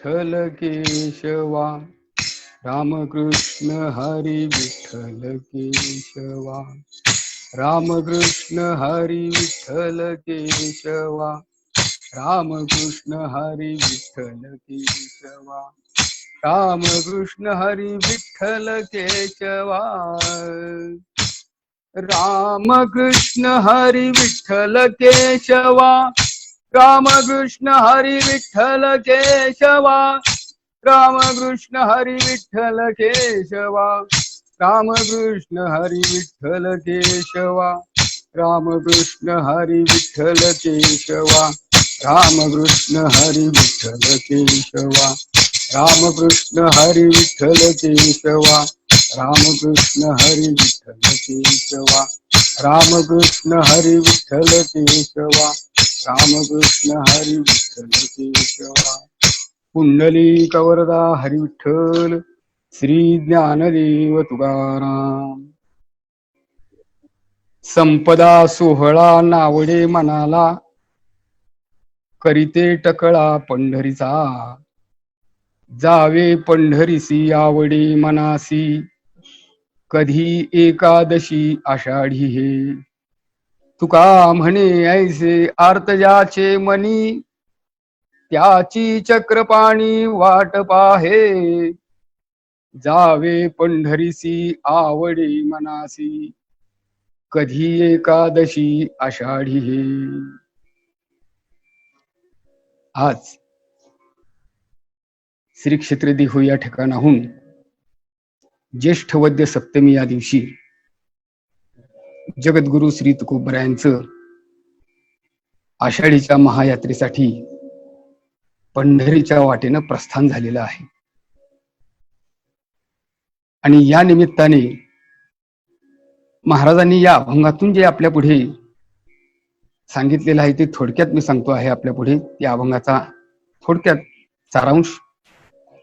विठ्ठल केशवा, रामकृष्ण हरी विठ्ठल केशवा, रामकृष्ण हरी विठ्ठल केशवा, रामकृष्ण हरी विठ्ठल केशवा, रामकृष्ण हरी विठ्ठल केशवा, रामकृष्ण हरी विठ्ठल केशवा, रामकृष्ण हरी विठ्ठल केशवा, रामकृष्ण हरी विठ्ठल केशवा, रामकृष्ण हरी विठ्ठल केशवा, रामकृष्ण हरी विठ्ठल केशवा, रामकृष्ण हरी विठ्ठल केशवा, रामकृष्ण हरी विठ्ठल केशवा, रामकृष्ण हरी विठ्ठल केशवा, रामकृष्ण हरी विठ्ठल केशवा, रामकृष्ण हरी विठ्ठल केशवा. पुंडलिक वरदा हरी विठ्ठल, श्री ज्ञानदेव तुकाराम. संपदा सोहळा नावडे मनाला, करीते टकळा पंढरीचा, जावे पंढरीसी आवडे मनासी, कधी एकादशी आषाढी हे. तुका म्हणे ऐसे आर्तजाचे मनी, त्याची चक्रपाणी वाट पाहे, जावे पंढरीसी आवडे मनासी, कधी एकादशी आषाढी हे. आज श्री क्षेत्र देहू या ठिकाणाहून ज्येष्ठ वद्य सप्तमी या दिवशी जगद्गुरु श्री तुकोबरायांचं आषाढीच्या महायात्रेसाठी पंढरीच्या वाटेनं प्रस्थान झालेलं आहे. आणि या निमित्ताने महाराजांनी या अभंगातून जे आपल्या पुढे सांगितलेलं आहे ते थोडक्यात मी सांगतो आहे आपल्या पुढे त्या अभंगाचा थोडक्यात सारांश.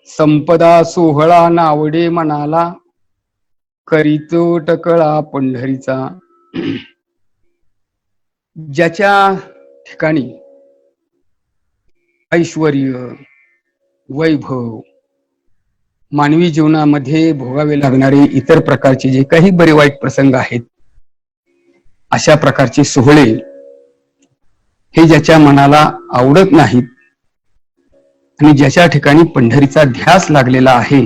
संपदा सोहळा नावडे मनाला, करीतो टकळा पंढरीचा. ज्याच्या ठिकाणी ऐश्वर्य, वैभव, मानवी जीवनामध्ये भोगावे लागणारे इतर प्रकारचे जे काही बरे वाईट प्रसंग आहेत, अशा प्रकारचे सोहळे हे ज्याच्या मनाला आवडत नाहीत आणि ज्याच्या ठिकाणी पंढरीचा ध्यास लागलेला आहे,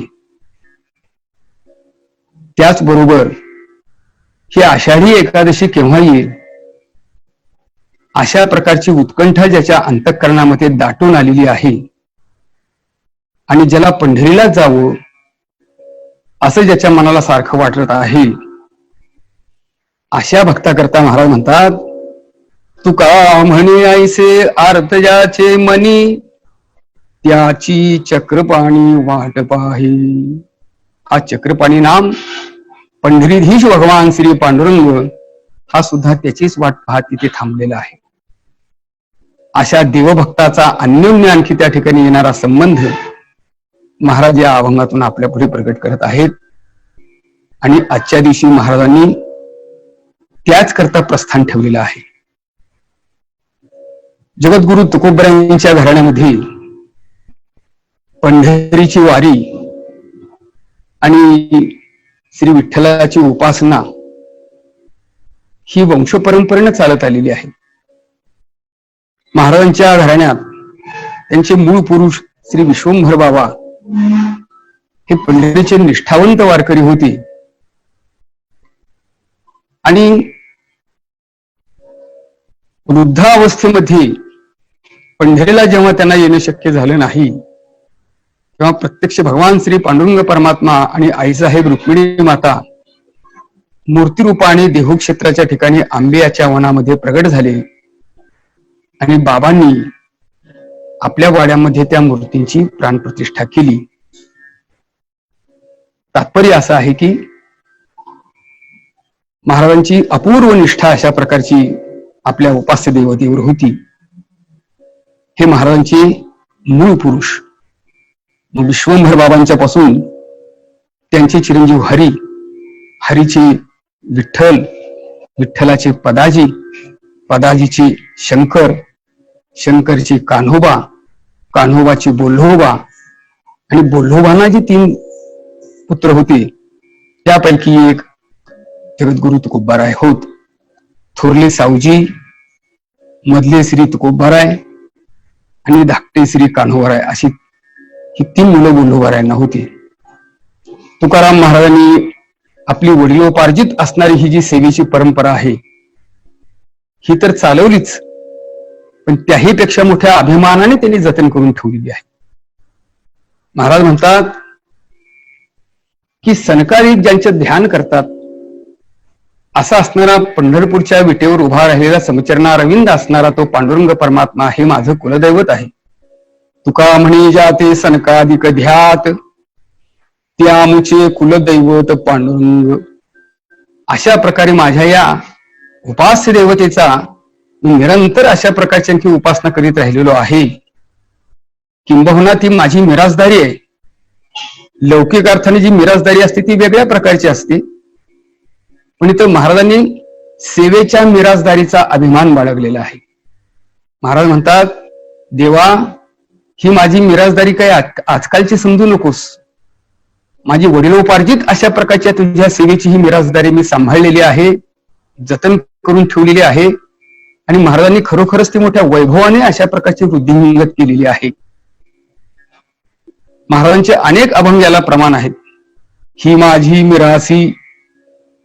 त्याचबरोबर ही आषाढी एकादशी केव्हा येईल अशा प्रकारची उत्कंठा ज्याच्या अंतःकरणामध्ये दाटून आलेली आहे आणि ज्याला पंढरीला जावं असं ज्याच्या मनाला सारखं वाटत आहे, अशा भक्ताकरता महाराज म्हणतात, तुका म्हणे ऐसे आर्तजाचे मनी, त्याची चक्रपाणी वाट पाहे. हा चक्रपाणी नाम पंढरीधीश भगवान श्री पांडुरंग हा सुद्धा त्याचीच वाट पाहत तिथे थांबलेला आहे. अशा देवभक्ताचा अन्योन्य आणखी त्या ठिकाणी येणारा संबंध महाराज या अभंगातून आपल्या पुढे प्रकट करत आहेत. आणि आजच्या दिवशी महाराजांनी त्याच करता प्रस्थान ठेवलेलं आहे. जगद्गुरु तुकोबरायांच्या घराण्यामध्ये पंढरीची वारी आणि श्री विठ्ठलाची उपासना ही वंशपरंपरेने चालत आलेली आहे. महाराजांच्या घराण्यात त्यांचे मूळ पुरुष श्री विश्वंभर बाबा हे पंढरीचे निष्ठावंत वारकरी होते आणि वृद्धावस्थेमध्ये पंढरीला जेव्हा त्यांना येणं शक्य झालं नाही, तेव्हा प्रत्यक्ष भगवान श्री पांडुरंग परमात्मा आणि आईसाहेब रुक्मिणी माता मूर्तिरूपाने देहू क्षेत्राच्या ठिकाणी आंबेयाच्या वनामध्ये प्रगट झाले आणि बाबांनी आपल्या वाड्यामध्ये त्या मूर्तींची प्राणप्रतिष्ठा केली. तात्पर्य असं आहे की महाराजांची अपूर्व निष्ठा अशा प्रकारची आपल्या उपास्य देवतेवर होती. हे महाराजांचे मूळ पुरुष. विश्वंभर बाबांच्या पासून त्यांचे चिरंजीव हरी, हरीचे विठ्ठल, विठ्ठलाचे पदाजी, पदाजीचे शंकर, शंकरची कान्होबा, कान्होबाची बोल्होबा, आणि बोल्लोभांना जी 3 पुत्र होते त्यापैकी एक जगद्गुरु तुकोबाराय होत. थोरले सावजी, मधले श्री तुकोबाराय आणि धाकटे श्री कान्होबाराय अशी ही 3 मुलं बोल्लोबारायांना होती. तुकाराम महाराजांनी आपली वडिलोपार्जित असणारी ही जी सेवेची परंपरा आहे ही तर चालवलीच, पण त्याही पेक्षा मोठ्या अभिमानाने त्यांनी जतन करून ठेवलेली आहे. महाराज म्हणतात की सनकादिक ज्यांचे ध्यान करतात असा असणारा पंढरपूरच्या विटेवर उभा राहिलेला समचरणा अरविंद असणारा तो पांडुरंग परमात्मा हे माझं कुलदैवत आहे. तुका म्हणे जाते सनकादिक ध्यात त्यामुचे कुलदैवत पांडुरंग. अशा प्रकारे माझ्या या उपास्य देवतेचा मी निरंतर अशा प्रकारची आणखी उपासना करीत राहिलेलो आहे. किंबहुना ती माझी मिराजदारी आहे. लौकिक अर्थाने जी मिराजदारी असते ती वेगळ्या प्रकारची असते, पण इथं महाराजांनी सेवेच्या मिराजदारीचा अभिमान बाळगलेला आहे. महाराज म्हणतात देवा ही माझी मिराजदारी काय आजकालची समजू नकोस. माझी वडिलोपार्जित अशा प्रकारच्या तुझ्या सेवेची ही मिराजदारी मी सांभाळलेली आहे, जतन करून ठेवलेली आहे. आणि महाराजांनी खरोखरच ती मोठ्या वैभवाने अशा प्रकारची वृद्धिंगत केलेली आहे. महाराजांचे अनेक अभंग याला प्रमाण आहेत. ही माझी मिरासी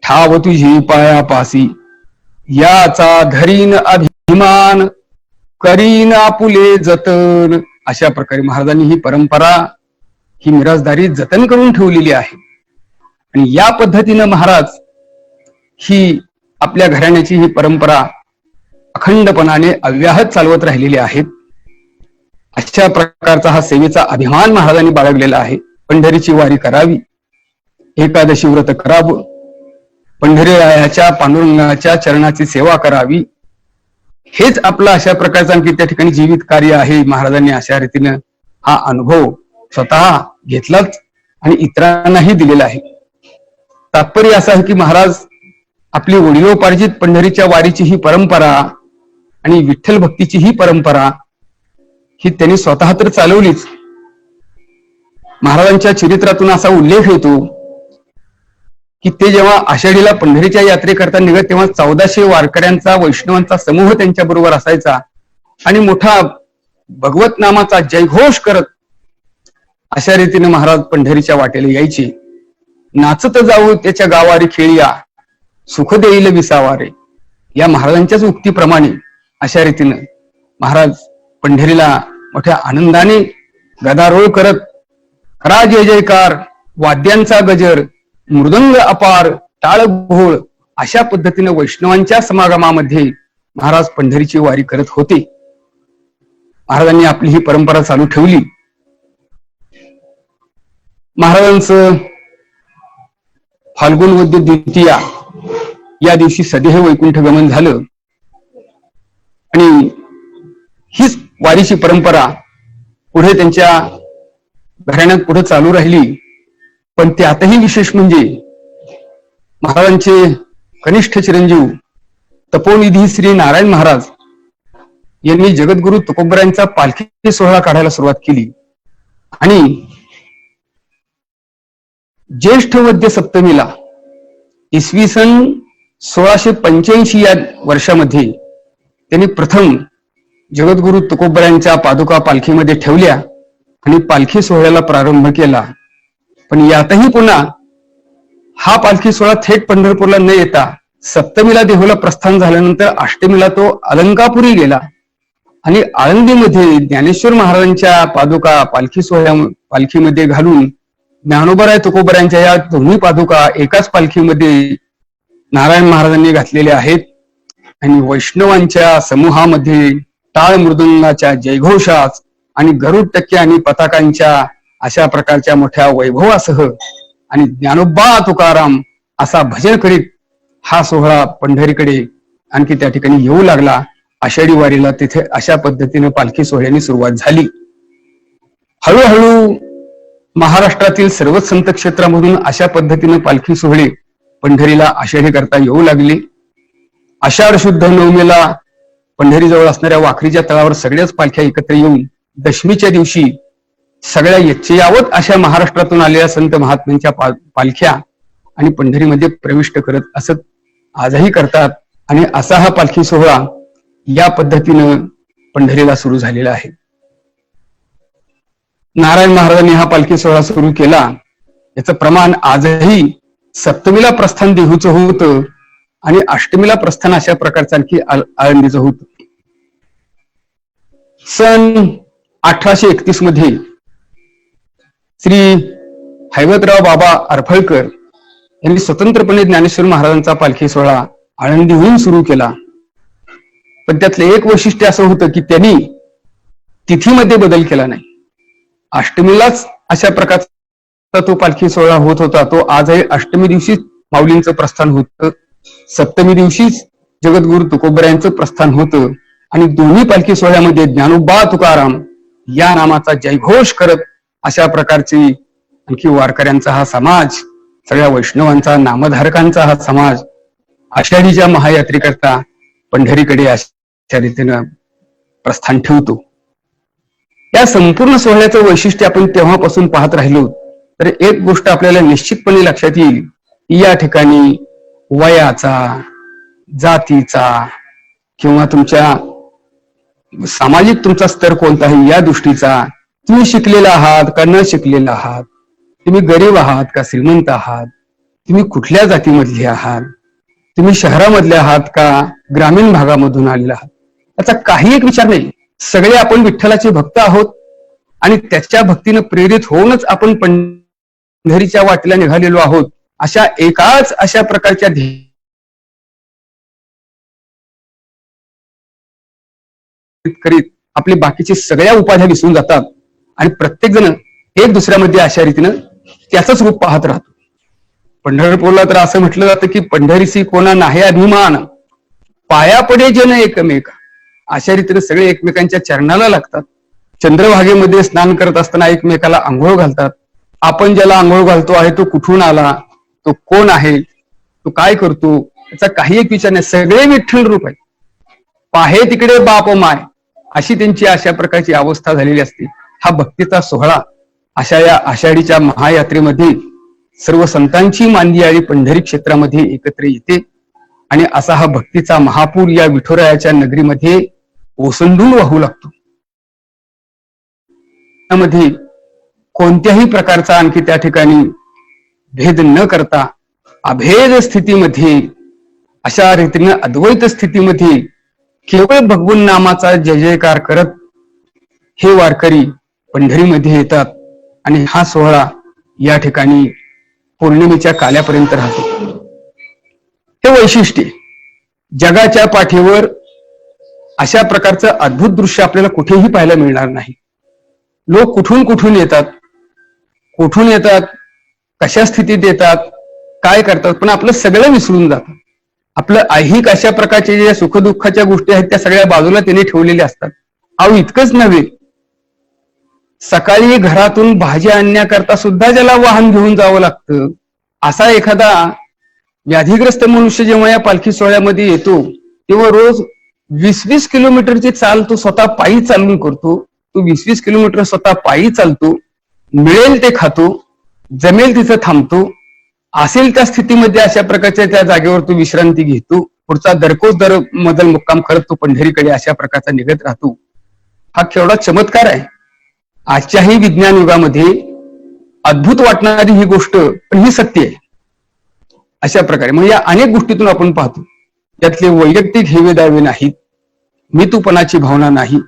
ठाव तुझी पायापासी याचा धरीन अभिमान करीन आपुले जतन. अशा प्रकारे महाराजांनी ही परंपरा ही मिराजदारी जतन करून ठेवलेली आहे. आणि या पद्धतीनं महाराज ही आपल्या घराण्याची ही परंपरा अखंडपणाने अव्याहत चालवत राहिलेली आहेत. अशा प्रकारचा हा सेवेचा अभिमान महाराजांनी बाळगलेला आहे. पंढरीची वारी करावी, एकादशी व्रत करावं, पंढरीरायाच्या पांडुरंगाच्या चरणाची सेवा करावी, हेच आपलं अशा प्रकारचं आणखी त्या ठिकाणी जीवित कार्य आहे. महाराजांनी अशा रीतीनं हा अनुभव स्वतः घेतलाच आणि इतरांनाही दिलेला आहे. तात्पर्य असं आहे की महाराज आपली वडिलोपार्जित पंढरीच्या वारीची ही परंपरा आणि विठ्ठल भक्तीची ही परंपरा ही त्यांनी स्वतः तर चालवलीच. महाराजांच्या चरित्रातून असा उल्लेख येतो की ते जेव्हा आषाढीला पंढरीच्या यात्रेकरता निघत तेव्हा 1400 वारकऱ्यांचा वैष्णवांचा समूह त्यांच्या बरोबर असायचा आणि मोठा भगवत नामाचा जयघोष करत अशा रीतीने महाराज पंढरीच्या वाटेला यायचे. नाचत जाऊ त्याच्या गावारी खेळिया सुख देईल विसावारे. या महाराजांच्याच उक्तीप्रमाणे अशा रीतीनं महाराज पंढरीला मोठ्या आनंदाने गदारोळ करत करा जय जयकार, वाद्यांचा गजर, मृदंग अपार, टाळ घोळ अशा पद्धतीने वैष्णवांच्या समागमामध्ये महाराज पंढरीची वारी करत होते. महाराजांनी आपली ही परंपरा चालू ठेवली. महाराजांचं फाल्गुन वद्य द्वितीया या दिवशी सदेह वैकुंठ गमन झालं आणि हीच वारीची परंपरा पुढे त्यांच्या घराण्यात पुढे चालू राहिली. पण त्यातही विशेष म्हणजे महाराजांचे कनिष्ठ चिरंजीव तपोनिधी श्री नारायण महाराज यांनी जगद्गुरु तुकोबरायांचा पालखी सोहळा काढायला सुरुवात केली आणि ज्येष्ठ वद्य सप्तमीला इसवी सन 1685 या वर्षामध्ये त्यांनी प्रथम जगद्गुरु तुकोबरायांच्या पादुका पालखीमध्ये ठेवल्या आणि पालखी सोहळ्याला प्रारंभ केला. पण यातही पुन्हा हा पालखी सोहळा थेट पंढरपूरला न येता सप्तमीला देहूला प्रस्थान झाल्यानंतर अष्टमीला तो अलंकापुरी गेला आणि आळंदीमध्ये ज्ञानेश्वर महाराजांच्या पादुका पालखीमध्ये घालून ज्ञानोबराय तुकोबरायांच्या या दोन्ही पादुका एकाच पालखीमध्ये नारायण महाराजांनी घातलेल्या आहेत. आणि वैष्णवांच्या समूहामध्ये टाळ मृदुंगाच्या जयघोषात आणि गरुड टक्के आणि पताकांच्या अशा प्रकारच्या मोठ्या वैभवासह आणि ज्ञानोबा तुकाराम असा भजन करीत हा सोहळा पंढरीकडे आणखी त्या ठिकाणी येऊ लागला. आषाढी वारीला तिथे अशा पद्धतीने पालखी सोहळ्याने सुरुवात झाली. हळूहळू महाराष्ट्रातील सर्वच संत क्षेत्रामधून अशा पद्धतीने पालखी सोहळे पंढरीला आषाढी करता येऊ लागले. आषाढ शुद्ध नवमीला पंढरीजवळ असणाऱ्या वाखरीच्या तळावर सगळ्याच पालख्या एकत्र येऊन दशमीच्या दिवशी सगळ्या यच्चयावत अशा महाराष्ट्रातून आलेल्या संत महात्म्यांच्या पालख्या आणि पंढरीमध्ये प्रविष्ट करत असत, आजही करतात. आणि असा हा पालखी सोहळा या पद्धतीनं पंढरीला सुरू झालेला आहे. नारायण महाराजांनी हा पालखी सोहळा सुरू केला. याचं प्रमाण आजही सप्तमीला प्रस्थान देहूचं होतं आणि अष्टमीला प्रस्थान अशा प्रकारचं आणखी आळंदीचं होतं. सन 1831 मध्ये श्री हैवतराव बाबा अरफळकर यांनी स्वतंत्रपणे ज्ञानेश्वर महाराजांचा पालखी सोहळा आळंदीहून सुरू केला. पण त्यातलं एक वैशिष्ट्य असं होतं की त्यांनी तिथीमध्ये बदल केला नाही. अष्टमीलाच अशा प्रकारचा तो पालखी सोहळा होत होता. तो आजही अष्टमी दिवशीच माऊलींचं प्रस्थान होतं, सप्तमी दिवशीच जगद्गुरु तुकोबरायांचं प्रस्थान होतं. आणि दोन्ही पालखी सोहळ्यामध्ये ज्ञानोबा तुकाराम या नामाचा जयघोष करत अशा प्रकारची आणखी वारकऱ्यांचा हा समाज, सगळ्या वैष्णवांचा नामधारकांचा हा समाज आषाढीच्या महायात्रेकरता पंढरीकडे अशा रीतीनं प्रस्थान ठेवतो. या संपूर्ण सोहळ्याचं वैशिष्ट्य आपण तेव्हापासून पाहत राहिलो तर एक गोष्ट आपल्याला निश्चितपणे लक्षात येईल की या ठिकाणी वयाचा, जातीचा किंवा तुमच्या सामाजिक तुमचा स्तर कोणता आहे या दृष्टीचा, तुम्ही शिकलेला आहात का न शिकलेला आहात, तुम्ही गरीब आहात का श्रीमंत आहात, तुम्ही कुठल्या जातीमधले आहात, तुम्ही शहरामधले आहात का ग्रामीण भागामधून आलेला आहात, याचा काही एक विचार नाही. सगळे आपण विठ्ठलाचे भक्त आहोत आणि त्याच्या भक्तीनं प्रेरित होऊनच आपण पंढरीच्या वाटेला निघालेलो आहोत. अशा एकाच अशा प्रकारच्या करीत आपली बाकीची सगळ्या उपाध्या विसरून जातात आणि प्रत्येक जण एक दुसऱ्यामध्ये अशा रीतीनं त्याचंच रूप पाहत राहतो. पंढरपूरला तर असं म्हटलं जातं की पंढरीसी कोणा नाही अभिमान, पाया पडे जन एकमेक. अशा रीतीने सगळे एकमेकांच्या चरणाला लागतात. चंद्रभागेमध्ये स्नान करत असताना एकमेकाला आंघोळ घालतात. आपण ज्याला आंघोळ घालतो आहे तो कुठून आला, तो कोण आहे, तो काय करतो, याचा काही एक विचार नाही. सगळे विठ्ठल रूप आहे. पाहे तिकडे बाप माय अशी त्यांची अशा प्रकारची अवस्था झालेली असते. हा भक्तीचा सोहळा अशा या आषाढीच्या महायात्रेमध्ये सर्व संतांची मांदियाळी पंढरी क्षेत्रामध्ये एकत्र येते आणि असा हा भक्तीचा महापूर या विठुरायाच्या नगरीमध्ये ओसंडून वाहू लागतो. त्यामध्ये कोणत्याही प्रकारचा आणखी त्या ठिकाणी भेद न करता अभेद स्थितीमध्ये अशा रीतीने अद्वैत स्थितीमध्ये केवळ भगवून नामाचा जय जयकार करत हे वारकरी पंढरीमध्ये येतात आणि हा सोहळा या ठिकाणी पौर्णिमेच्या काल्यापर्यंत राहतो. हे वैशिष्ट्य जगाच्या पाठीवर अशा प्रकारचं अद्भुत दृश्य आपल्याला कुठेही पाहायला मिळणार नाही. लोक कुठून कुठून येतात, कशा स्थितीत येतात, काय करतात, पण आपलं सगळं विसरून जातात. आपलं ऐहिक अशा प्रकारच्या ज्या सुखदुःखाच्या गोष्टी आहेत त्या सगळ्या बाजूला त्यांनी ठेवलेल्या असतात. अहो इतकंच नव्हे, सकाळी घरातून भाज्या आणण्याकरता सुद्धा ज्याला वाहन घेऊन जावं लागतं असा एखादा व्याधीग्रस्त मनुष्य जेव्हा या पालखी सोहळ्यामध्ये येतो तेव्हा रोज 20-20 किलोमीटरची चाल तो स्वतः पायी चालून करतो. तो 20-20 किलोमीटर स्वतः पायी चालतो, मिळेल ते खातो, जमेल तिथं थांबतो, असेल त्या स्थितीमध्ये अशा प्रकारच्या त्या जागेवर तो विश्रांती घेतो. पुढचा दरकोस दर मदल मुक्काम करत तो पंढरीकडे अशा प्रकारचा निघत राहतो. हा केवढा चमत्कार आहे. आजच्याही विज्ञान युगामध्ये अद्भुत वाटणारी ही गोष्ट पण ही सत्य आहे. अशा प्रकारे मग या अनेक गोष्टीतून आपण पाहतो त्यातले वैयक्तिक हेवे दावे नाहीत, मीतूपणाची भावना नाही,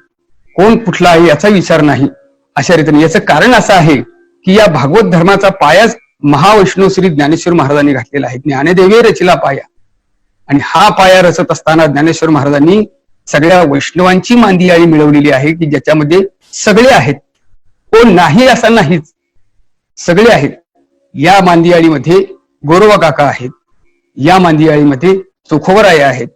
कोण कुठला आहे याचा विचार नाही. अशा रीतीने याचं कारण असं आहे की या भागवत धर्माचा पायाच महावैष्णव श्री ज्ञानेश्वर महाराजांनी घातलेला आहे. ज्ञानदेवे रचिला पाया, आणि हा पाया रचत असताना ज्ञानेश्वर महाराजांनी सगळ्या वैष्णवांची मांदियाळी मिळवलेली आहे की ज्याच्यामध्ये सगळे आहेत, कोण नाही असा नाहीच, सगळे आहेत. या मांदियाळीमध्ये गोरोबा काका आहेत, या मांदियाळीमध्ये चोखोबराय आहेत,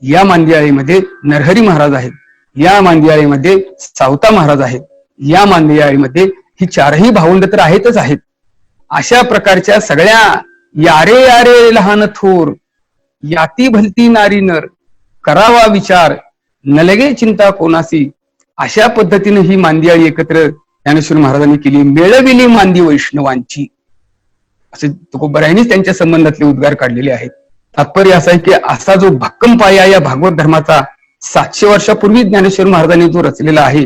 या मांदियाळीमध्ये नरहरी महाराज आहेत, या मांदियाळीमध्ये सावता महाराज आहेत, या मांदियाळीमध्ये ही चारही भावंड तर आहेतच आहेत. अशा प्रकारच्या सगळ्या यारे यारे लहान थोर, याती भलती नारी नर, करावा विचार न लगे चिंता कोणासी, अशा पद्धतीने ही मांदियाळी एकत्र ज्ञानेश्वर महाराजांनी केली. मेळविली मांदी वैष्णवांची, असे तुकोबरायांनीच त्यांच्या संबंधातले उद्गार काढलेले आहेत. तात्पर्य असं आहे की असा जो भक्कम पाया या भागवत धर्माचा 700 वर्षापूर्वी ज्ञानेश्वर महाराजांनी जो रचलेला आहे,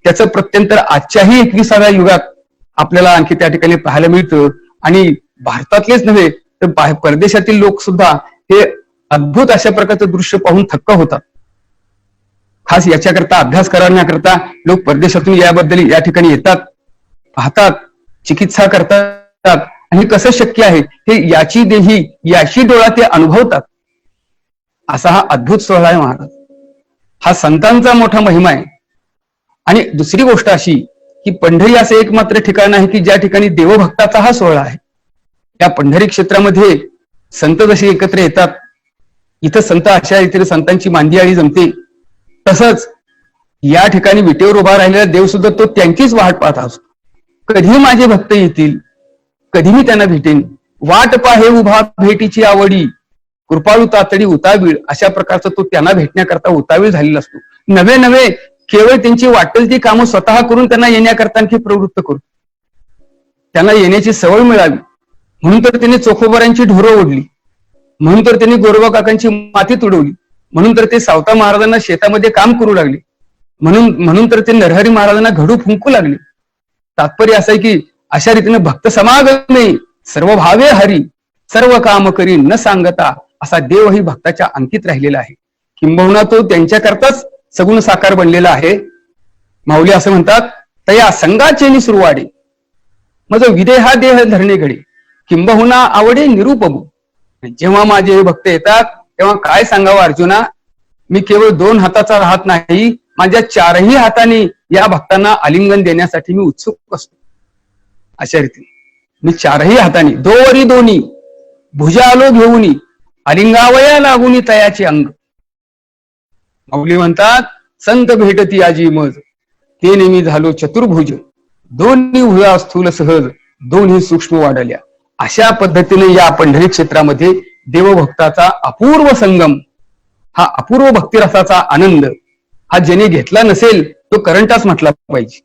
त्याचं प्रत्यंतर आजच्याही 21व्या युगात आपल्याला आणखी त्या ठिकाणी पाहायला मिळतं. आणि भारतातलेच नव्हे तर परदेशातील लोक सुद्धा हे अद्भुत अशा प्रकारचं दृश्य पाहून थक्क होतात. खास याच्याकरता अभ्यास करण्याकरता लोक परदेशातून याबद्दल या ठिकाणी येतात, पाहतात, चिकित्सा करतात. आणि कसं शक्य आहे हे याची देही याची डोळा ते अनुभवतात. असा हा अद्भुत सोहळा आहे महाराज. हा संतांचा मोठा महिमा आहे. आणि दुसरी गोष्ट अशी की पंढरी असं एकमात्र ठिकाण आहे की ज्या ठिकाणी देवभक्ताचा हा सोहळा आहे. या पंढरी क्षेत्रामध्ये संत जसे एकत्र येतात, इथं संत अशा रीतीने संतांची मांदियाळी जमते, तसंच या ठिकाणी विटेवर उभा राहिलेला देव सुद्धा तो त्यांचीच वाट पाहत असतो. कधी माझे भक्त येतील, कधी मी त्यांना भेटेन, वाट पाहे उभा भेटीची आवडी, कृपाळू तातडी उतावीळ, अशा प्रकारचा तो त्यांना भेटण्याकरता उतावीळ झालेला असतो. नवे नवे केवळ त्यांची वाटेल ती कामं स्वतः करून त्यांना येण्याकरता आणखी प्रवृत्त करू, त्यांना येण्याची सवय मिळावी म्हणून तर त्यांनी चोखोबारांची ढोरं ओढली, म्हणून तर त्यांनी गोरबा काकांची माती तुडवली, म्हणून तर ते सावता महाराजांना शेतामध्ये काम करू लागले, म्हणून तर ते नरहरी महाराजांना घडू फुंकू लागले. तात्पर्य असं आहे की अशा रीतीने भक्त समागमे सर्व भावे हरी, सर्व काम करी न सांगता, असा देवही भक्ताच्या अंकित राहिलेला आहे. किंबहुना तो त्यांच्याकरताच सगुण साकार बनलेला आहे. माऊली असं म्हणतात, तया संगाचे सुरवाडे मज विदेहा देह धरणे घडे, किंबहुना आवडे निरूपबू. जेव्हा माझे भक्त येतात तेव्हा काय सांगावं अर्जुना, मी केवळ 2 हाताचा राहत नाही, माझ्या 4ही हाताने या भक्तांना आलिंगन देण्यासाठी मी उत्सुक असतो. अशा रीतीने मी 4ही हाताने दोरी दोन्ही भुजालो घेऊनी आलिंगावया लागुनी तयाचे अंग. माऊली म्हणतात, संत भेटती आजी मज ते नेहमी झालो चतुर्भुज, दोन्ही भुजा स्थूल सहज दोन्ही सूक्ष्म वाढल्या. अशा पद्धतीने या पंढरी क्षेत्रामध्ये देवभक्ताचा अपूर्व संगम, हा अपूर्व भक्तिरसाचा आनंद हा ज्याने घेतला नसेल तो करंटाच म्हटला पाहिजे.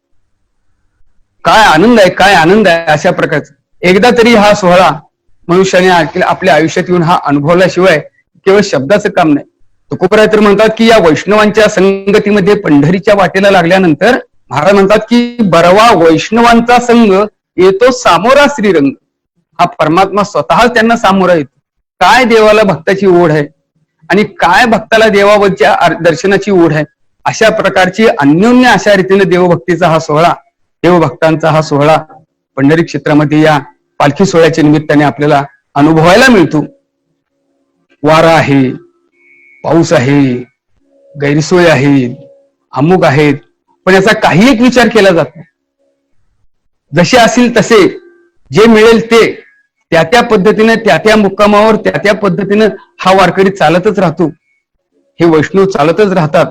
काय आनंद आहे, काय आनंद आहे. अशा प्रकारचा एकदा तरी हा सोहळा मनुष्याने आपल्या आयुष्यात येऊन हा अनुभवल्याशिवाय केवळ शब्दाचं काम नाही. तुकोबराय तर म्हणतात की या वैष्णवांच्या संगतीमध्ये पंढरीच्या वाटेला लागल्यानंतर महाराज म्हणतात की बरवा वैष्णवांचा संघ येतो सामोरा श्रीरंग. हा परमात्मा स्वतःच त्यांना सामोरा येतो. काय देवाला भक्ताची ओढ आहे आणि काय भक्ताला देवावरच्या दर्शनाची ओढ आहे. अशा प्रकारची अन्योन्य अशा रीतीने देवभक्तीचा हा सोहळा, देवभक्तांचा हा सोहळा पंढरी क्षेत्रामध्ये या पालखी सोहळ्याच्या निमित्ताने आपल्याला अनुभवायला मिळतो. वारा आहे, पाऊस आहे, गैरसोय आहे, अमुक आहेत, पण याचा काही एक विचार केला जात नाही. जसे असतील तसे जे मिळेल ते त्या त्या पद्धतीने त्या त्या मुक्कामावर त्या त्या पद्धतीनं हा वारकरी चालतच राहतो. हे वैष्णव चालतच राहतात.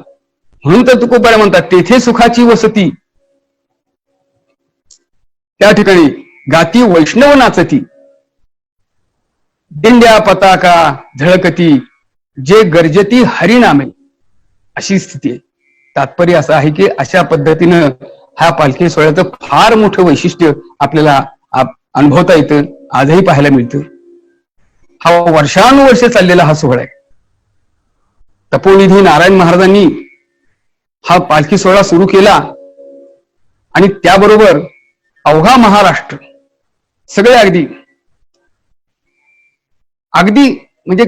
म्हणून तर तुकोबराय म्हणतात, तेथे सुखाची वसती, त्या ठिकाणी गाती वैष्णव नाचती, दिंड्या पताका झळकती, जे गर्जती हरिनामे, अशी स्थिती आहे. तात्पर्य असं आहे की अशा पद्धतीनं हा पालखी सोहळ्याचं फार मोठं वैशिष्ट्य आपल्याला अनुभवता येतं, आजही पाहायला मिळतं. हा वर्षानुवर्षे चाललेला हा सोहळा आहे. तपोनिधी नारायण महाराजांनी हा पालखी सोहळा सुरू केला आणि त्याबरोबर अवघा महाराष्ट्र सगळे अगदी अगदी म्हणजे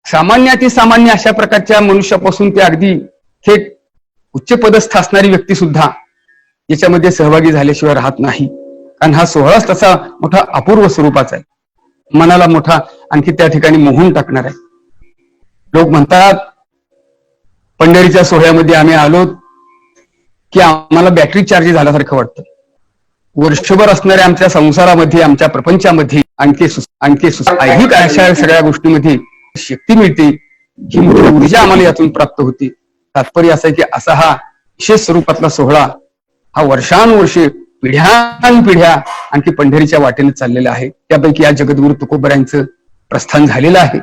सामान्य अतिसामान्य अशा प्रकारच्या मनुष्यापासून ते अगदी थेट उच्च पदस्थ असणारी व्यक्ती सुद्धा याच्यामध्ये सहभागी झाल्याशिवाय राहत नाही. कारण हा सोहळाच तसा मोठा अपूर्व स्वरूपाचा आहे, मनाला मोठा आणखी त्या ठिकाणी मोहून टाकणार आहे. लोक म्हणतात पंढरीच्या सोहळ्यामध्ये आम्ही आलो की आम्हाला बॅटरी चार्ज झाल्यासारखं वाटतं. वर्षभर असणाऱ्या आमच्या संसारामध्ये, आमच्या प्रपंचामध्ये आणखी ऐहिक अशा सगळ्या गोष्टीमध्ये शक्ती मिळते, ही मोठी ऊर्जा आम्हाला यातून प्राप्त होते. तात्पर्य असं आहे की असा हा विशेष स्वरूपातला सोहळा हा वर्षानुवर्षे पिढ्यानपिढ्या आणखी पंढरीच्या वाटेने चाललेला आहे. त्यापैकी या जगद्गुरु तुकोबरायांचं प्रस्थान झालेलं आहे.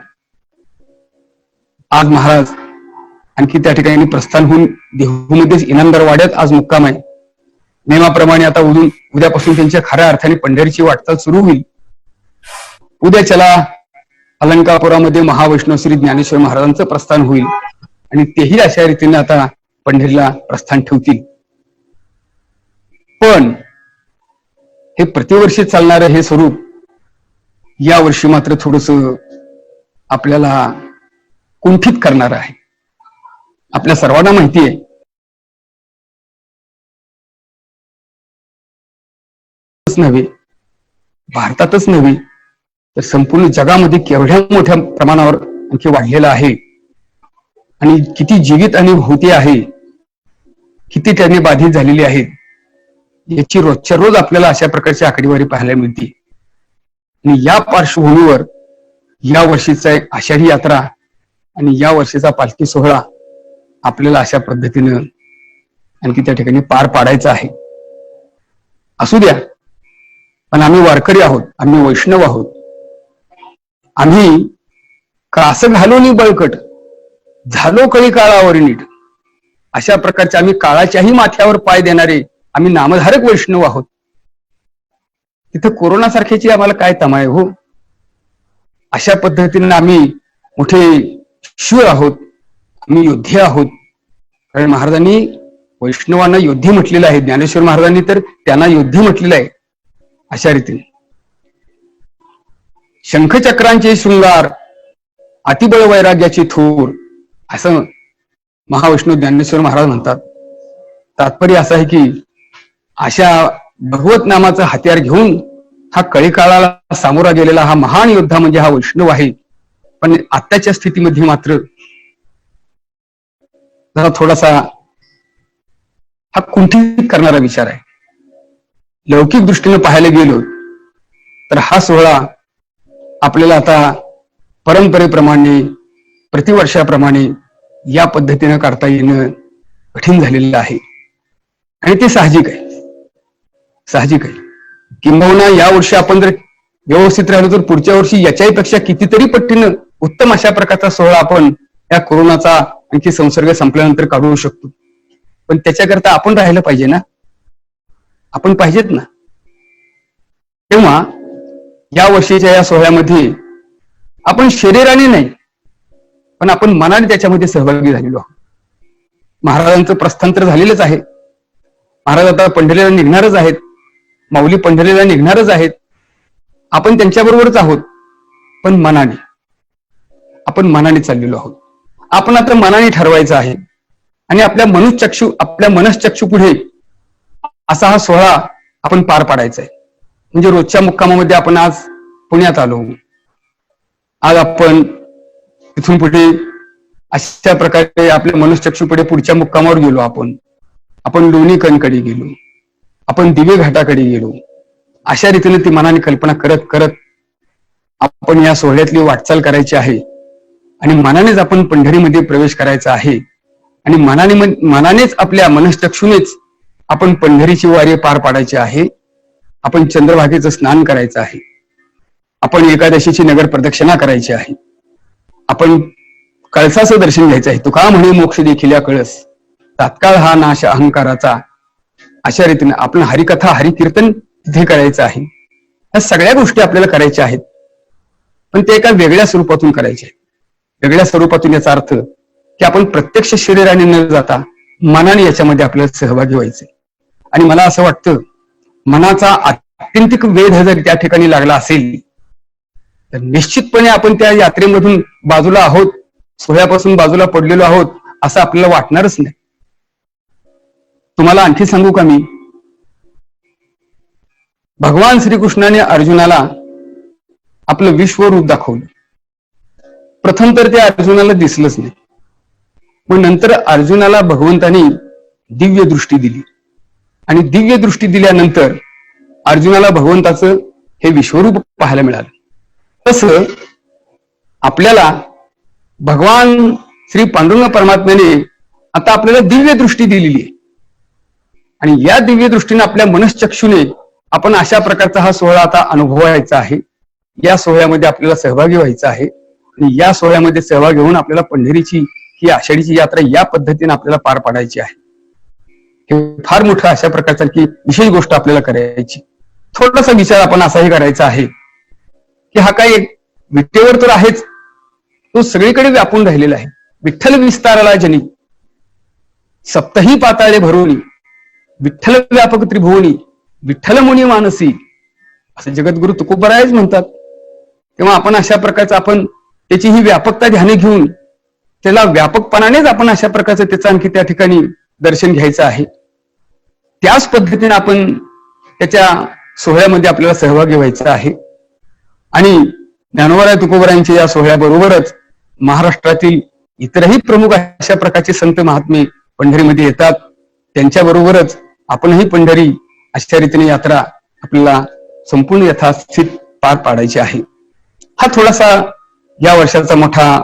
आज महाराज आणखी त्या ठिकाणी प्रस्थान होऊन देहूमध्येच इनामदार वाड्यात आज मुक्काम आहे. नियमाप्रमाणे आता उद्यापासून त्यांच्या खऱ्या अर्थाने पंढरीची वाटचाल सुरू होईल. उद्याच्याला अलंकापुरामध्ये महावैष्णव श्री ज्ञानेश्वर महाराजांचं प्रस्थान होईल आणि तेही अशा रीतीने आता पंढरीला प्रस्थान ठेवतील. पण हे प्रतिवर्षी चालणारं हे स्वरूप या वर्षी मात्र थोडस आपल्याला कुंठित करणार आहे. आपल्या सर्वांना माहिती आहे नव्हे, भारतातच नव्हे तर संपूर्ण जगामध्ये केवढ्या मोठ्या प्रमाणावर आणखी वाढलेला आहे आणि किती जीवित आणि होती आहे, किती त्याने बाधित झालेली आहेत याची रोजच्या रोज आपल्याला अशा प्रकारची आकडेवारी पाहायला मिळते. आणि या पार्श्वभूमीवर या वर्षीचा आषाढी यात्रा आणि या वर्षीचा पालखी सोहळा आपल्याला अशा पद्धतीनं आणखी त्या ठिकाणी पार पाडायचा आहे. असू द्या, पण आम्ही वारकरी आहोत, आम्ही वैष्णव आहोत. आम्ही कास घालून बळकट झालो कळी काळावर नीट अशा प्रकारचे आम्ही काळाच्याही माथ्यावर पाय देणारे आम्ही नामधारक वैष्णव आहोत. तिथं कोरोना सारख्याची आम्हाला काय तमाय हो. अशा पद्धतीने आम्ही मोठे शूर आहोत, आम्ही योद्धे आहोत. कारण महाराजांनी वैष्णवांना योद्धे म्हटलेलं आहे, ज्ञानेश्वर महाराजांनी तर त्यांना योद्धे म्हटलेलं आहे. अशा रीतीने शंखचक्रांचे शृंगार अतिबळ वैराग्याची थोर असं महावैष्णव ज्ञानेश्वर महाराज म्हणतात. तात्पर्य असं आहे की अशा भगवत नामाचं हत्यार घेऊन हा कळीकाळाला सामोरा गेलेला हा महान योद्धा म्हणजे हा वैष्णव आहे. पण आत्ताच्या स्थितीमध्ये मात्र जरा थोडासा हा कुंठित करणारा विचार आहे. लौकिक दृष्टीने पाहायला गेलो तर हा सोहळा आपल्याला आता परंपरेप्रमाणे प्रतिवर्षाप्रमाणे या पद्धतीने करता येणं कठीण झालेलं आहे आणि ते साहजिक आहे. साहजिक आहे. किंबहुना या वर्षी आपण जर व्यवस्थित राहिलो तर पुढच्या वर्षी याच्याही पेक्षा कितीतरी पट्टीनं उत्तम अशा प्रकारचा सोहळा आपण या कोरोनाचा आणखी संसर्ग संपल्यानंतर काढू शकतो. पण त्याच्याकरता आपण राहिलं पाहिजे ना, आपण पाहिजेत ना. तेव्हा या वर्षीच्या या सोहळ्यामध्ये आपण शरीराने नाही पण आपण मनाने त्याच्यामध्ये सहभागी झालेलो आहोत. महाराजांचं प्रस्थान तर झालेलंच आहे. महाराज आता पंढरीला निघणारच आहेत, माऊली पंढरीला निघणारच आहेत. आपण त्यांच्याबरोबरच आहोत, पण मनाने आपण मनाने चाललेलो आहोत. आपण आता मनाने ठरवायचं आहे आणि आपल्या मनश्चक्षु पुढे असा हा सोहळा आपण पार पाडायचा आहे. म्हणजे रोजच्या मुक्कामामध्ये आपण आज पुण्यात आलो, आज आपण तिथून पुढे अशा प्रकारे आपल्या मनश्चक्षु पुढे पुढच्या मुक्कामावर गेलो. आपण लोणी कणकडे गेलो, आपण दिवे घाटाकडे गेलो. अशा रीतीने ती मनाने कल्पना करत करत आपण या सोहळ्यातली वाटचाल करायची आहे आणि मनानेच आपण पंढरीमध्ये प्रवेश करायचा आहे आणि मनानेच आपल्या मनश्चक्षुनेच आपण पंढरीची वारी पार पाडायची आहे. आपण चंद्रभागेचं स्नान करायचं आहे, आपण एकादशीची नगर प्रदक्षिणा करायची आहे, आपण कळसाचं दर्शन घ्यायचं आहे. तुका म्हणे मोक्ष देखील या कळस तात्काळ हा नाश अहंकाराचा. अशा रीतीने आपण हरिकथा हरिकीर्तन तिथे करायचं आहे. या सगळ्या गोष्टी आपल्याला करायच्या आहेत, पण ते एका वेगळ्या स्वरूपातून करायचे आहेत. वेगळ्या स्वरूपातून याचा अर्थ की आपण प्रत्यक्ष शरीराने न जाता मनाने याच्यामध्ये आपल्याला सहभागी व्हायचे. आणि मला असं वाटतं मनाचा आत्यंतिक वेध जर त्या ठिकाणी लागला असेल तर निश्चितपणे आपण त्या यात्रेमधून बाजूला आहोत, सोहळ्यापासून बाजूला पडलेलो आहोत असं आपल्याला वाटणारच नाही. तुम्हाला आणखी सांगू का मी, भगवान श्रीकृष्णाने अर्जुनाला आपलं विश्वरूप दाखवलं. प्रथम तर ते अर्जुनाला दिसलंच नाही, पण नंतर अर्जुनाला भगवंतानी दिव्य दृष्टी दिली आणि दिव्य दृष्टी दिल्यानंतर अर्जुनाला भगवंताचं हे विश्वरूप पाहायला मिळालं. तसं आपल्याला भगवान श्री पांडुरंग परमात्म्याने आता आपल्याला दिव्य दृष्टी दिलेली आहे आणि या दिव्य दृष्टीने आपल्या मनश्चक्षुने आपण अशा प्रकारचा हा सोहळा आता अनुभवायचा आहे. या सोहळ्यामध्ये आपल्याला सहभागी व्हायचं आहे आणि या सोहळ्यामध्ये सहभागी होऊन आपल्याला पंढरीची ही आषाढीची यात्रा या पद्धतीने आपल्याला पार पाडायची आहे. फार मोठं अशा प्रकारचा की विशेष गोष्ट आपल्याला करायची. थोडासा विचार आपण असाही करायचा आहे की हा काय विठ्ठेवर तर आहेच, तो सगळीकडे व्यापून राहिलेला आहे. विठ्ठल विस्ताराला जनी सप्तही पाताळे भरोनी, विठ्ठल व्यापक त्रिभुवनी, विठ्ठल मुनी मानसी, असं जगद्गुरु तुकोबरायच म्हणतात. तेव्हा आपण अशा प्रकारचं आपण त्याची ही व्यापकता ध्यानी घेऊन त्याला व्यापकपणानेच आपण अशा प्रकारचं त्याचं आणखी त्या ठिकाणी दर्शन घ्यायचं आहे. त्याच पद्धतीने आपण त्याच्या सोहळ्यामध्ये आपल्याला सहभागी व्हायचं आहे. आणि ज्ञानोबराय तुकोबरायांच्या या सोहळ्याबरोबरच महाराष्ट्रातील इतरही प्रमुख अशा प्रकारचे संत महात्मे पंढरीमध्ये येतात. त्यांच्याबरोबरच आपणही पंढरी अशा रीतीने यात्रा आपल्याला संपूर्ण यथास्थित पार पाडायची आहे. हा थोडासा या वर्षाचा मोठा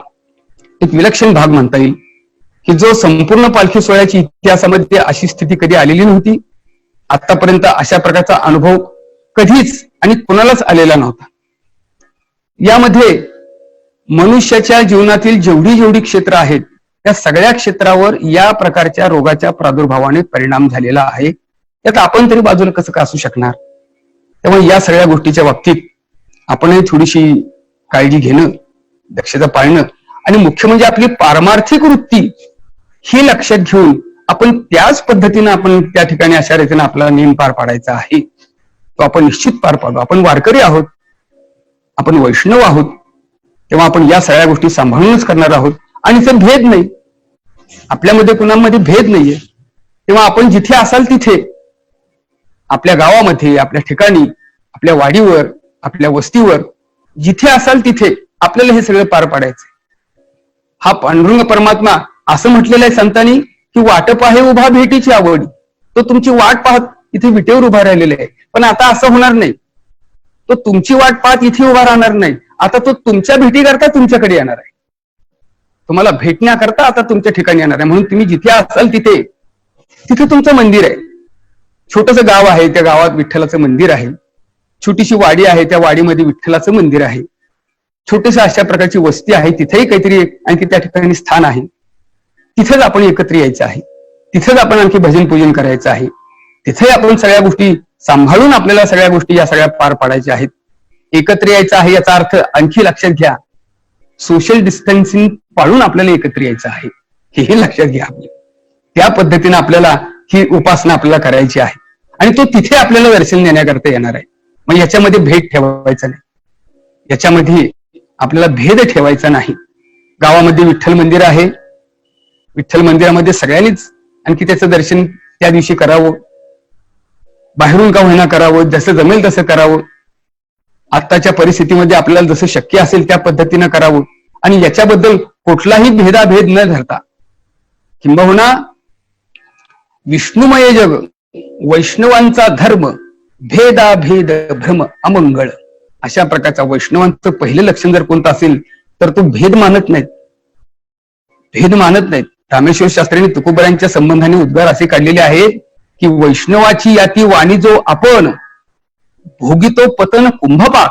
एक विलक्षण भाग म्हणता येईल की जो संपूर्ण पालखी सोहळ्याची इतिहासामध्ये अशी स्थिती कधी आलेली नव्हती. आतापर्यंत अशा प्रकारचा अनुभव कधीच आणि कोणालाच आलेला नव्हता. यामध्ये मनुष्याच्या जीवनातील जेवढी जेवढी क्षेत्र आहेत त्या सगळ्या क्षेत्रावर या प्रकारच्या रोगाच्या प्रादुर्भावाने परिणाम झालेला आहे. त्यात आपण तरी बाजूला कसं का असू शकणार. त्यामुळे या सगळ्या गोष्टीच्या बाबतीत आपणही थोडीशी काळजी घेणं, दक्षता पाळणं आणि मुख्य म्हणजे आपली पारमार्थिक वृत्ती ही लक्षात घेऊन आपण त्याच पद्धतीनं आपण त्या ठिकाणी अशा रीतीने आपला नेम पार पाडायचा आहे. तो आपण निश्चित पार पाडू. आपण वारकरी आहोत, आपण वैष्णव आहोत, तेव्हा आपण या सगळ्या गोष्टी सांभाळूनच करणार आहोत. आणि जर भेद नाही, आपल्यामध्ये कुणामध्ये भेद नाहीये, तेव्हा आपण जिथे असाल तिथे आपल्या गावामध्ये, आपल्या ठिकाणी, आपल्या वाडीवर, आपल्या वस्तीवर जिथे असाल तिथे आपल्याला हे सगळं पार पाडायचं. हा पांडुरंग परमात्मा असं म्हटलेलं आहे संतांनी की वाट पाहे उभा भेटीची आवड. तो तुमची वाट पाहत इथे विटेवर उभा राहिलेला आहे. पण आता असं होणार नाही. तो तुमची वाट पाहत इथे उभा राहणार नाही. आता तो तुमच्या भेटीकरता तुमच्याकडे येणार आहे. तुम्हाला भेटण्याकरता आता तुमच्या ठिकाणी येणार आहे. म्हणून तुम्ही जिथे असाल तिथे तिथे तुमचं मंदिर आहे. छोटंसं गाव आहे, त्या गावात विठ्ठलाचं मंदिर आहे. छोटीशी वाडी आहे, त्या वाडीमध्ये विठ्ठलाचं मंदिर आहे. छोटीशी अशा प्रकारची वस्ती आहे, तिथेही काहीतरी आणखी त्या ठिकाणी स्थान आहे. तिथेच आपण एकत्र यायचं आहे. तिथेच आपण आणखी भजन पूजन करायचं आहे. तिथे आपण सगळ्या गोष्टी सांभाळून आपल्याला सगळ्या गोष्टी या सगळ्या पार पाडायच्या आहेत. एकत्र यायचं आहे याचा अर्थ आणखी लक्षात घ्या, सोशल डिस्टन्सिंग पाळून आपल्याला एकत्र यायचं आहे, हेही लक्षात घ्या. त्या पद्धतीने आपल्याला ही उपासना आपल्याला करायची आहे. आणि तो तिथे आपल्याला दर्शन देण्याकरता येणार आहे. मग याच्यामध्ये भेद ठेवायचा नाही, याच्यामध्ये आपल्याला भेद ठेवायचा नाही. गावामध्ये विठ्ठल मंदिर आहे, विठ्ठल मंदिरामध्ये सगळ्यांनीच आणखी त्याचं दर्शन त्या दिवशी करावं. बाहेरून का होईना करावं, जसं जमेल तसं करावं. आत्ताच्या परिस्थितीमध्ये आपल्याला जसं शक्य असेल त्या पद्धतीनं करावं. आणि याच्याबद्दल कुठलाही भेदाभेद न धरता, किंबहुना विष्णुमय जग वैष्णवांचा धर्म भेदाभेद भ्रम अमंगळ, अशा प्रकारचा वैष्णवांचं पहिलं लक्षण जर कोणतं असेल तर तो भेद मानत नाहीत. भेद मानत नाहीत. रामेश्वर शास्त्रींनी तुकोबरायांच्या संबंधाने उद्गार असे काढलेले आहेत की वैष्णवाची याती वाणी जो आपण भोगितो पतन कुंभपाक,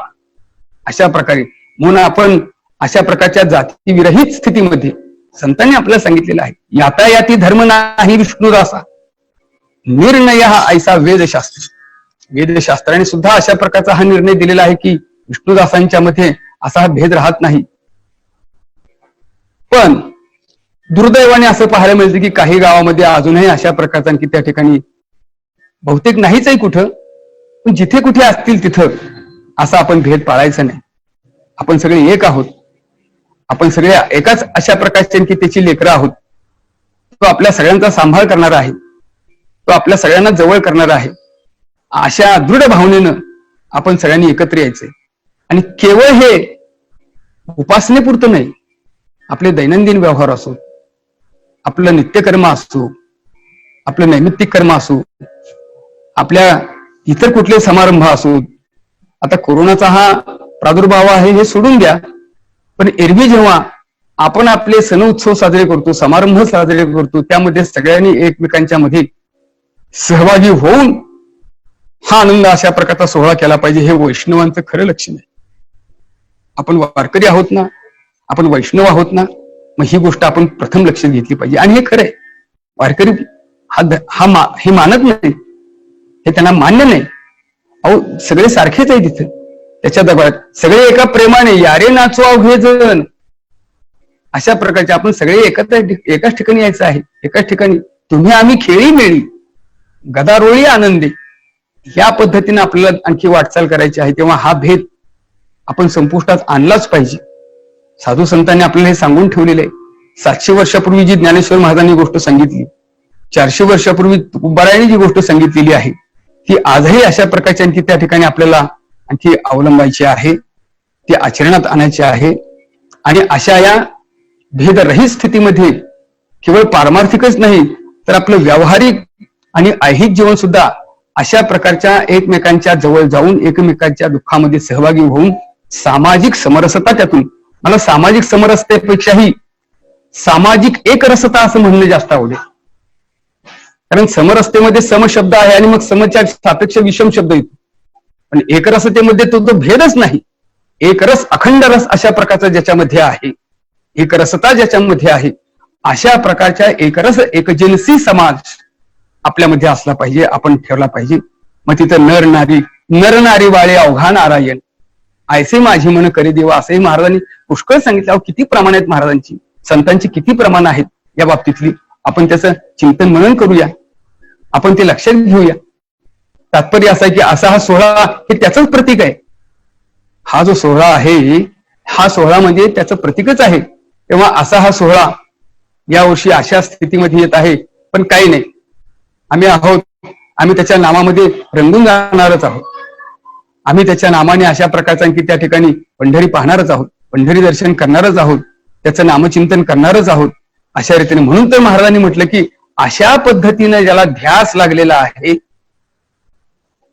अशा प्रकारे म्हणून आपण अशा प्रकारच्या जातीविरहित स्थितीमध्ये संतांनी आपल्याला सांगितलेलं आहे. यातायाती धर्म नाही विष्णुदासा निर्णय हा ऐसा वेदशास्त्र. वेदशास्त्राने सुद्धा अशा प्रकारचा हा निर्णय दिलेला आहे की विष्णुदासांच्या मध्ये असा हा भेद राहत नाही. पण दुर्दैवाने असं पाहायला मिळतं की काही गावामध्ये अजूनही अशा प्रकारचा की त्या ठिकाणी बहुतेक नाहीच आहे कुठं, पण जिथे कुठे असतील तिथं असा आपण भेद पाळायचा नाही. आपण सगळे एक आहोत. आपण सगळे एकाच अशा प्रकारचे की त्याची लेकरं आहोत. तो आपल्या सगळ्यांचा सांभाळ करणार आहे, तो आपल्या सगळ्यांना जवळ करणार आहे. अशा दृढ भावनेनं आपण सगळ्यांनी एकत्र यायचे. आणि केवळ हे उपासनेपुरतं नाही, आपले दैनंदिन व्यवहार असो, आपलं नित्यकर्म असो, आपलं नैमित्तिक कर्म असो, आपल्या इतर कुठले समारंभ असो. आता कोरोनाचा हा प्रादुर्भाव आहे हे सोडून द्या, पण एरवी जेव्हा आपण आपले सण उत्सव साजरे करतो, समारंभ साजरे करतो, त्यामध्ये सगळ्यांनी एकमेकांच्या मध्ये सहभागी होऊन हा आनंद अशा प्रकारचा सोहळा केला पाहिजे. हे वैष्णवांचं खरं लक्षण आहे. आपण वारकरी आहोत ना, आपण वैष्णव आहोत ना, मग ही गोष्ट आपण प्रथम लक्षात घेतली पाहिजे. आणि हे खरंय, वारकरी हे मानत नाही, हे त्यांना मान्य नाही. अहो सगळे सारखेच आहे तिथे त्याच्या दबात, सगळे एका प्रेमाने यारे नाचो अवघे जण, अशा प्रकारचे आपण सगळे एकाच ठिकाणी यायचं आहे. एकाच ठिकाणी तुम्ही आम्ही खेळी मेळी गदारोळी आनंदी, या पद्धतीने आपल्याला आणखी वाटचाल करायची आहे. तेव्हा हा भेद आपण संपुष्टात आणलाच पाहिजे. साधू संतांनी आपल्याला हे सांगून ठेवलेलं आहे. 700 वर्षापूर्वी जी ज्ञानेश्वर महाराजांनी गोष्ट सांगितली, 400 वर्षापूर्वी तुकोबारायांनी जी गोष्ट सांगितलेली आहे, ती आजही अशा प्रकारची आणखी त्या ठिकाणी आपल्याला आणखी अवलंबायची आहे, ती आचरणात आणायची आहे. आणि अशा या भेदरहित स्थितीमध्ये केवळ पारमार्थिकच नाही तर आपलं व्यावहारिक आणि ऐहिक जीवन सुद्धा अशा प्रकारच्या एकमेकांच्या जवळ जाऊन एकमेकांच्या दुःखामध्ये सहभागी होऊन सामाजिक समरसता, त्यातून मला सामाजिक समरसतेपेक्षाही सामाजिक एकरसता असं म्हणणं जास्त आवडेल. कारण समरसतेमध्ये सम शब्द आहे आणि मग समच्या सापेक्ष विषम शब्द येतो, पण एकरसतेमध्ये तो भेदच नाही. एकरस अखंड रस अशा प्रकारचा ज्याच्यामध्ये आहे, एकरसता ज्याच्यामध्ये आहे, अशा प्रकारच्या एकरस एकजिनसी समाज आपल्यामध्ये असला पाहिजे, आपण ठेवला पाहिजे. मग तिथं नर नारी वाळे अवघा नारायण ऐसे माझी मन करे देवा, असंही महाराजांनी पुष्कळ सांगितलं. अहो किती प्रमाण आहेत महाराजांची, संतांची किती प्रमाण आहेत या बाबतीतली. आपण त्याचं चिंतन मनन करूया, आपण ते लक्षात घेऊया. तात्पर्य असं आहे की असा हा सोहळा हे त्याचंच प्रतीक आहे. हा जो सोहळा आहे हा सोहळा म्हणजे त्याचं प्रतीकच आहे. तेव्हा असा हा सोहळा यावर्षी अशा स्थितीमध्ये येत आहे, पण काही नाही, आम्ही आहोत, आम्ही त्याच्या नामामध्ये रंगून जाणारच आहोत. आम्ही त्याच्या नामाने अशा प्रकारचा आणखी त्या ठिकाणी पंढरी पाहणारच आहोत, पंढरी दर्शन करणारच आहोत, त्याचं नामचिंतन करणारच आहोत. अशा रीतीने म्हणून तर महाराजांनी म्हटलं की अशा पद्धतीने ज्याला ध्यास लागलेला आहे,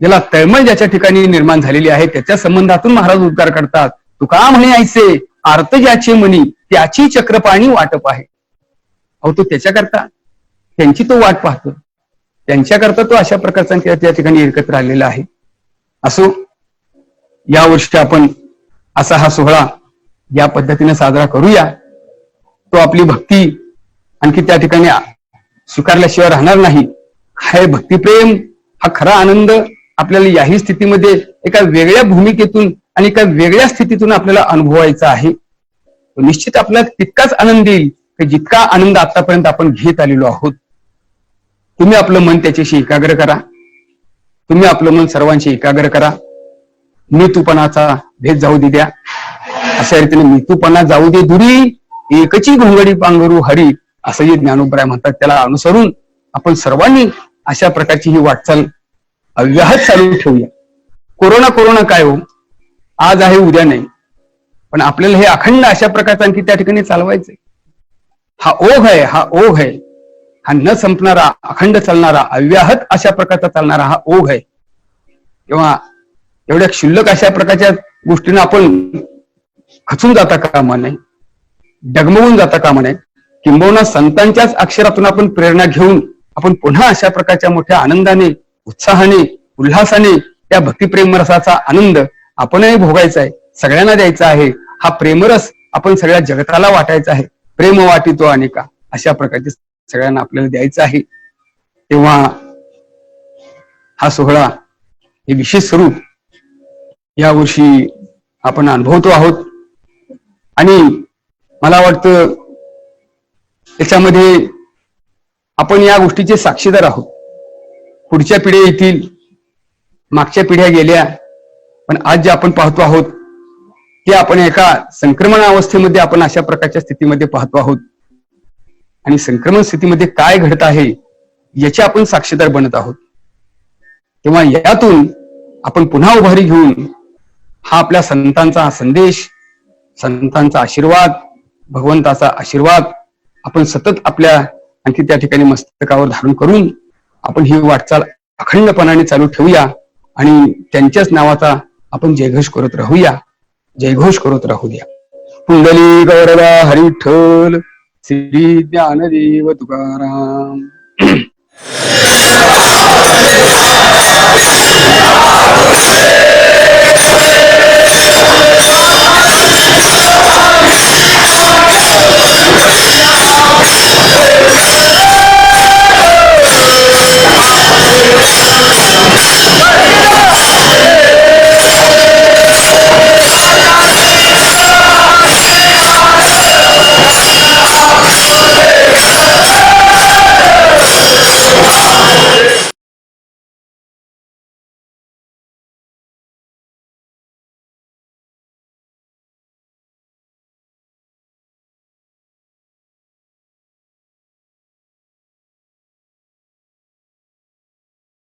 ज्याला तळमळ ज्याच्या ठिकाणी निर्माण झालेली आहे, त्याच्या संबंधातून महाराज उद्गार करतात. तुका म्हणे ऐसे आर्त ज्याचे मनी त्याची चक्रपाणी वाटप आहे. अहो तो त्याच्याकरता त्यांची तो वाट पाहतो, त्यांच्याकरता तो अशा प्रकारचा त्या ठिकाणी एकत्र आलेला आहे. असो, यावर्षी आपण असा हा सोहळा या पद्धतीने साजरा करूया. तो आपली भक्ती आणखी त्या ठिकाणी स्वीकारल्याशिवाय राहणार नाही. हा भक्तिप्रेम, हा खरा आनंद आपल्याला याही स्थितीमध्ये एका वेगळ्या भूमिकेतून आणि एका वेगळ्या स्थितीतून आपल्याला अनुभवायचा आहे. निश्चित आपल्याला तितकाच आनंद येईल की जितका आनंद आतापर्यंत आपण घेत आलेलो आहोत. तुम्ही आपलं मन त्याच्याशी एकाग्र करा, तुम्ही आपलं मन सर्वांशी एकाग्र करा. मी तूपणाचा भेद जाऊ दे द्या, अशा रीतीने मी तूपणा जाऊ दे दुरी, एकची घोंगडी पांघरू हरी, असं जे ज्ञानोबराय म्हणतात, त्याला अनुसरून आपण सर्वांनी अशा प्रकारची ही वाटचाल अव्याहत चालू ठेवूया. कोरोना काय हो, आज आहे उद्या नाही, पण आपल्याला हे अखंड अशा प्रकारचा आणखी त्या ठिकाणी चालवायचंय. हा ओघ आहे, हा ओघ आहे, हा न संपणारा, अखंड चालणारा, अव्याहत अशा प्रकारचा चालणारा हा ओघ आहे. तेव्हा एवढ्या क्षुल्लक अशा प्रकारच्या गोष्टींना आपण खचून जाता कामा नये, डगमगून जाता कामा नये. किंबहुना संतांच्याच अक्षरातून आपण प्रेरणा घेऊन आपण पुन्हा अशा प्रकारच्या मोठ्या आनंदाने, उत्साहाने, उल्हासाने त्या भक्तिप्रेम रसाचा आनंद आपणही भोगायचा आहे, सगळ्यांना द्यायचा आहे. हा प्रेमरस आपण सगळ्या जगताला वाटायचा आहे. प्रेम वाटितो अनेका, अशा प्रकारचे सगळ्यांना आपल्याला द्यायचं आहे. तेव्हा हा सोहळा हे विशेष स्वरूप यावर्षी आपण अनुभवतो आहोत. आणि मला वाटतं त्याच्यामध्ये आपण या गोष्टीचे साक्षीदार आहोत. पुढच्या पिढ्या येतील, मागच्या पिढ्या गेल्या, पण आज जे आपण पाहतो आहोत ते आपण एका संक्रमण अवस्थेमध्ये आपण अशा प्रकारच्या स्थितीमध्ये पाहतो आहोत. आणि संक्रमण स्थितीमध्ये काय घडत आहे याचे आपण साक्षीदार बनत आहोत. तेव्हा यातून आपण पुन्हा उभारी घेऊन हा आपल्या संतांचा संदेश, संतांचा आशीर्वाद, भगवंताचा आशीर्वाद आपण सतत आपल्या आणखी त्या ठिकाणी मस्तकावर धारण करून आपण ही वाटचाल अखंडपणाने चालू ठेवूया आणि त्यांच्याच नावाचा आपण जयघोष करत राहूया, जयघोष करत राहू द्या. कुंडली गौरवा हरी विठ्ठल, श्री ज्ञानदेव तुकाराम.